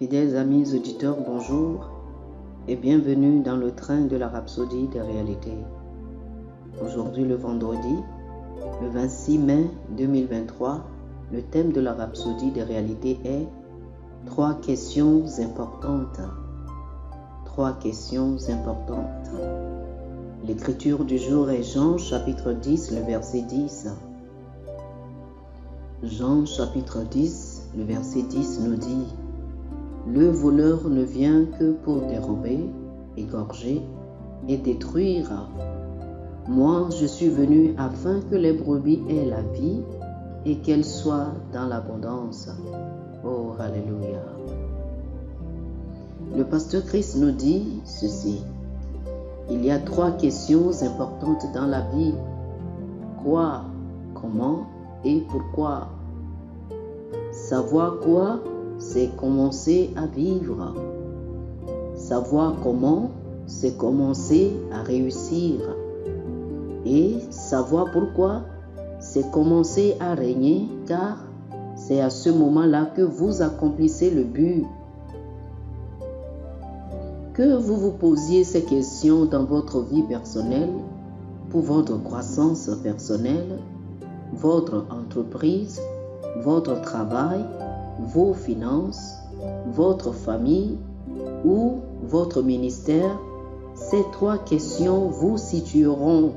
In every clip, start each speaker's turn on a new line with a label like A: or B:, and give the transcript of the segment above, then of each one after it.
A: Fidèles amis auditeurs, bonjour et bienvenue dans le train de la rhapsodie des réalités. Aujourd'hui le vendredi, le 26 mai 2023, le thème de la rhapsodie des réalités est « 3 questions importantes ». 3 questions importantes. L'écriture du jour est Jean chapitre 10, le verset 10. Jean chapitre 10, le verset 10 nous dit « Le voleur ne vient que pour dérober, égorger et détruire. Moi, je suis venu afin que les brebis aient la vie et qu'elles soient dans l'abondance. » Oh, alléluia. Le pasteur Christ nous dit ceci. Il y a 3 questions importantes dans la vie. Quoi, comment et pourquoi? Savoir quoi, c'est commencer à vivre. Savoir comment, c'est commencer à réussir. Et savoir pourquoi, c'est commencer à régner, car c'est à ce moment-là que vous accomplissez le but. Que vous vous posiez ces questions dans votre vie personnelle, pour votre croissance personnelle, votre entreprise, votre travail, vos finances, votre famille ou votre ministère, ces 3 questions vous situeront.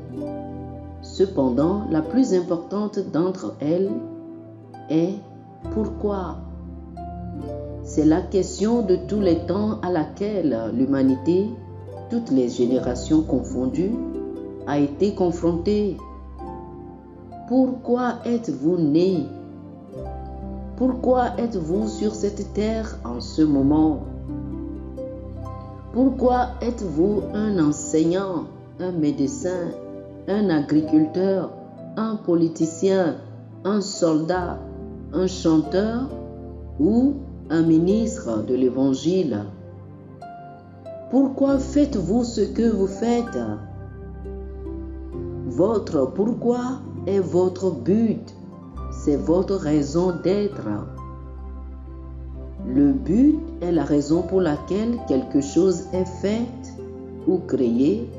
A: Cependant, la plus importante d'entre elles est « Pourquoi ?» C'est la question de tous les temps à laquelle l'humanité, toutes les générations confondues, a été confrontée. Pourquoi êtes-vous né? Pourquoi êtes-vous sur cette terre en ce moment? Pourquoi êtes-vous un enseignant, un médecin, un agriculteur, un politicien, un soldat, un chanteur ou un ministre de l'Évangile? Pourquoi faites-vous ce que vous faites? Votre pourquoi est votre but, c'est votre raison d'être. Le but est la raison pour laquelle quelque chose est fait ou créé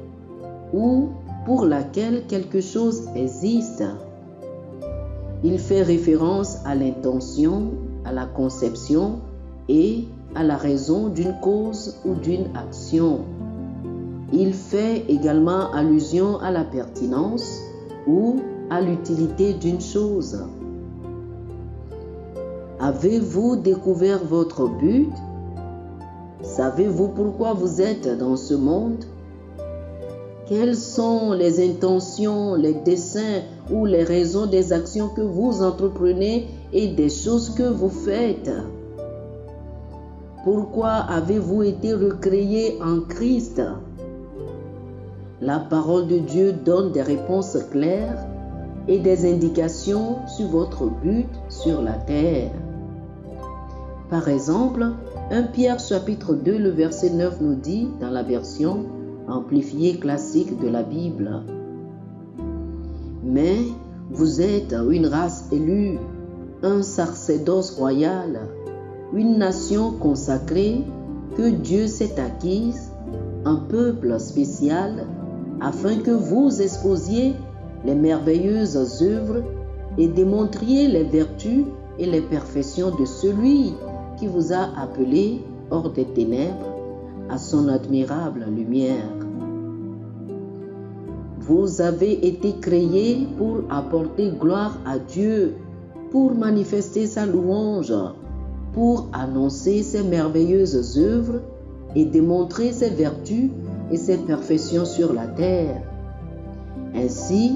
A: ou pour laquelle quelque chose existe. Il fait référence à l'intention, à la conception et à la raison d'une cause ou d'une action. Il fait également allusion à la pertinence ou à l'utilité d'une chose. Avez-vous découvert votre but? Savez-vous pourquoi vous êtes dans ce monde? Quelles sont les intentions, les desseins ou les raisons des actions que vous entreprenez et des choses que vous faites? Pourquoi avez-vous été recréé en Christ? La parole de Dieu donne des réponses claires et des indications sur votre but sur la terre. Par exemple, 1 Pierre chapitre 2, le verset 9 nous dit dans la version amplifiée classique de la Bible: Mais vous êtes une race élue, un sacerdoce royal, une nation consacrée que Dieu s'est acquise, un peuple spécial, afin que vous exposiez les merveilleuses œuvres et démontriez les vertus et les perfections de celui qui vous a appelé hors des ténèbres à son admirable lumière. Vous avez été créés pour apporter gloire à Dieu, pour manifester sa louange, pour annoncer ses merveilleuses œuvres et démontrer ses vertus et ses perfections sur la terre. Ainsi,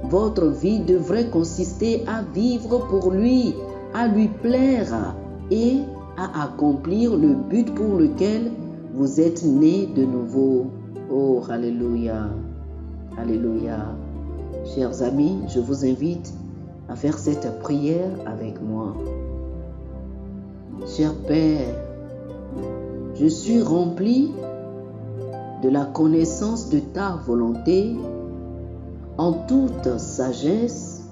A: votre vie devrait consister à vivre pour lui, à lui plaire et à accomplir le but pour lequel vous êtes nés de nouveau. Oh, alléluia, alléluia. Chers amis, je vous invite à faire cette prière avec moi. Cher Père, je suis rempli de la connaissance de ta volonté en toute sagesse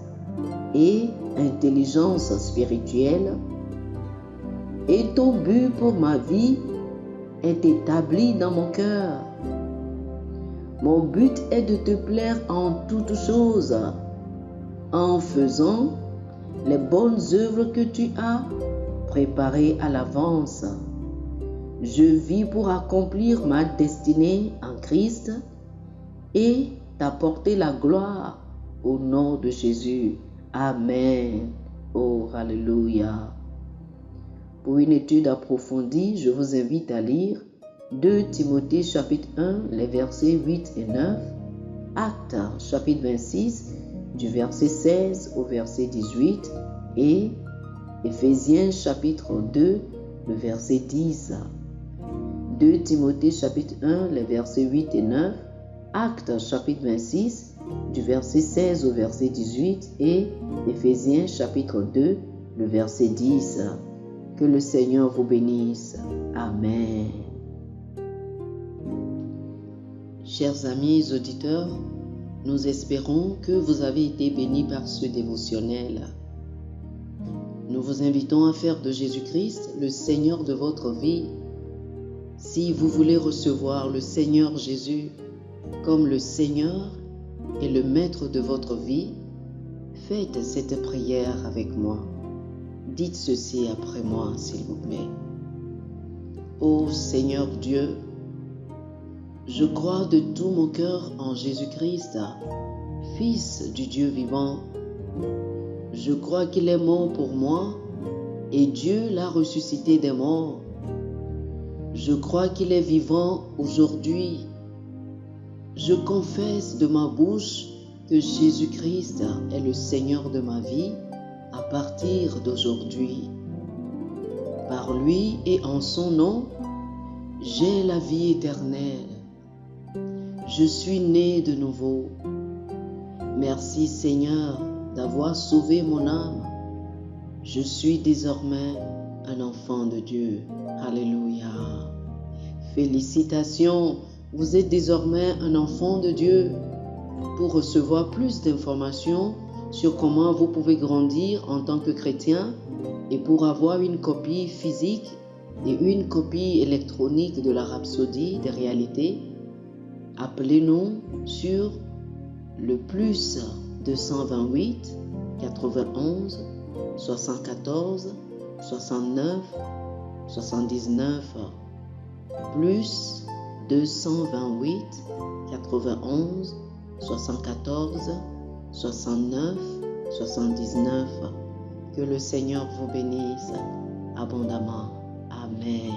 A: et intelligence spirituelle. et ton but pour ma vie est établi dans mon cœur. Mon but est de te plaire en toutes choses, en faisant les bonnes œuvres que tu as préparées à l'avance. Je vis pour accomplir ma destinée en Christ et t'apporter la gloire au nom de Jésus. Amen. Oh, alléluia. Pour une étude approfondie, je vous invite à lire 2 Timothée chapitre 1, les versets 8 et 9, Actes chapitre 26, du verset 16 au verset 18 et Éphésiens chapitre 2, le verset 10. 2 Timothée chapitre 1, les versets 8 et 9, Actes chapitre 26, du verset 16 au verset 18 et Éphésiens chapitre 2, le verset 10. Que le Seigneur vous bénisse. Amen. Chers amis auditeurs, nous espérons que vous avez été bénis par ce dévotionnel. Nous vous invitons à faire de Jésus-Christ le Seigneur de votre vie. Si vous voulez recevoir le Seigneur Jésus comme le Seigneur et le Maître de votre vie, faites cette prière avec moi. Dites ceci après moi, s'il vous plaît. Ô Seigneur Dieu, je crois de tout mon cœur en Jésus-Christ, Fils du Dieu vivant. Je crois qu'il est mort pour moi et Dieu l'a ressuscité des morts. Je crois qu'il est vivant aujourd'hui. Je confesse de ma bouche que Jésus-Christ est le Seigneur de ma vie à partir d'aujourd'hui. Par lui et en son nom, j'ai la vie éternelle. Je suis né de nouveau. Merci Seigneur d'avoir sauvé mon âme. Je suis désormais un enfant de Dieu. Alléluia. Félicitations, vous êtes désormais un enfant de Dieu. Pour recevoir plus d'informations sur comment vous pouvez grandir en tant que chrétien et pour avoir une copie physique et une copie électronique de la Rhapsodie des réalités, appelez-nous sur le plus 228 91 74 69 79 plus 228 91 74 69 79. Que le Seigneur vous bénisse abondamment. Amen.